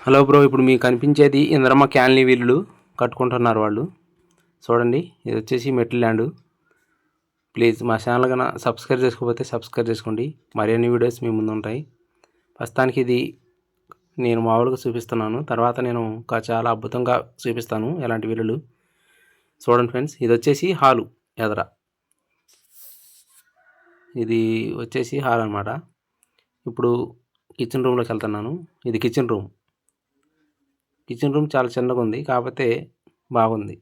Hello bro, ఇప్పుడు మీకు కనిపించేది ఇంద్రమ్మ క్యాలనీ వీళ్ళు కట్టుకుంటున్నారు వాళ్ళు. చూడండి, ఇది వచ్చేసి మెట్ల ల్యాండ్. ప్లీజ్ మా ఛానల్ కన్నా సబ్స్క్రైబ్ చేసుకోకపోతే సబ్స్క్రైబ్ చేసుకోండి. మరిన్ని వీడియోస్ మీ ముందు ఉంటాయి. ప్రస్తుతానికి ఇది నేను మామూలుగా చూపిస్తున్నాను, తర్వాత నేను ఇంకా చాలా అద్భుతంగా చూపిస్తాను ఎలాంటి వీళ్ళు. చూడండి ఫ్రెండ్స్, ఇది వచ్చేసి హాలు ఎదర. ఇది వచ్చేసి హాల్ అనమాట. ఇప్పుడు కిచెన్ రూమ్లోకి వెళ్తున్నాను. ఇది కిచెన్ రూమ్. కిచెన్ రూమ్ చాలా చిన్నగా ఉంది, కాకపోతే బాగుంది.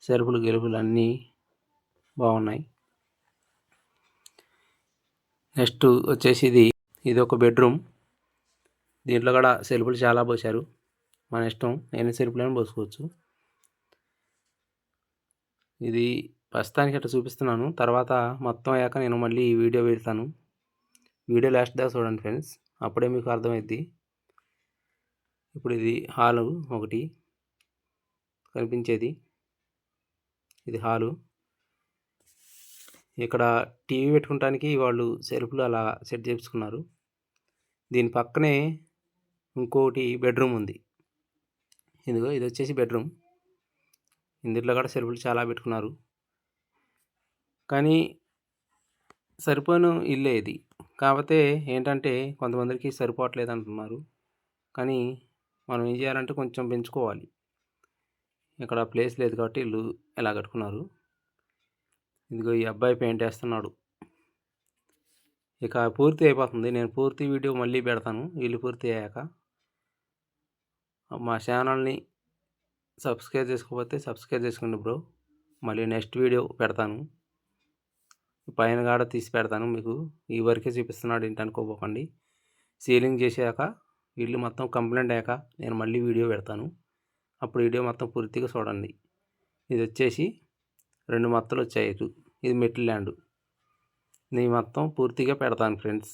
సెల్ఫ్లు గెలుపులు అన్నీ బాగున్నాయి. నెక్స్ట్ వచ్చేసి ఇది ఒక బెడ్రూమ్. దీంట్లో కూడా సెల్ఫ్లు చాలా పోసారు. మన ఇష్టం, ఎన్ని సెల్ఫ్లైనా పోసుకోవచ్చు. ఇది ప్రస్తుతానికి అట్లా చూపిస్తున్నాను, తర్వాత మొత్తం అయ్యాక నేను మళ్ళీ వీడియో పెడతాను. వీడియో లాస్ట్ దాకా చూడండి ఫ్రెండ్స్, అప్పుడే మీకు అర్థమైద్ది. ఇప్పుడు ఇది హాలు ఒకటి కనిపించేది. ఇది హాలు. ఇక్కడ టీవీ పెట్టుకోవడానికి వాళ్ళు సెల్ఫ్లు అలా సెట్ చేసుకున్నారు. దీని పక్కనే ఇంకోటి బెడ్రూమ్ ఉంది. ఇదిగో ఇది వచ్చేసి బెడ్రూమ్. ఇందులో కూడా సెల్ఫ్లు చాలా పెట్టుకున్నారు, కానీ సరిపోను ఇల్లే ఇది. కాకపోతే ఏంటంటే కొంతమందికి సరిపోవట్లేదు అంటున్నారు, కానీ మనం ఏం చేయాలంటే కొంచెం పెంచుకోవాలి. ఇక్కడ ప్లేస్ లేదు కాబట్టి ఇల్లు ఎలా కట్టుకున్నారు. ఇదిగో ఈ అబ్బాయి పెయింట్ వేస్తున్నాడు. ఇక పూర్తి అయిపోతుంది. నేను పూర్తి వీడియో మళ్ళీ పెడతాను ఇల్లు పూర్తి అయ్యాక. మా ఛానల్ని సబ్స్క్రైబ్ చేసుకోకపోతే సబ్స్క్రైబ్ చేసుకోండి బ్రో. మళ్ళీ నెక్స్ట్ వీడియో పెడతాను, పైన కూడా తీసి పెడతాను మీకు. ఈ వరకే చూపిస్తున్నాడు ఏంటి అనుకోపోకండి. సీలింగ్ చేసాక ఇల్లు మొత్తం కంప్లీట్ అయ్యాక నేను మళ్ళీ వీడియో పెడతాను. అప్పుడు వీడియో మొత్తం పూర్తిగా చూడండి. ఇది వచ్చేసి 2 మత్తలు వచ్చాయి. ఇది మెట్ల ల్యాండ్. నేను మొత్తం పూర్తిగా పెడతాను ఫ్రెండ్స్.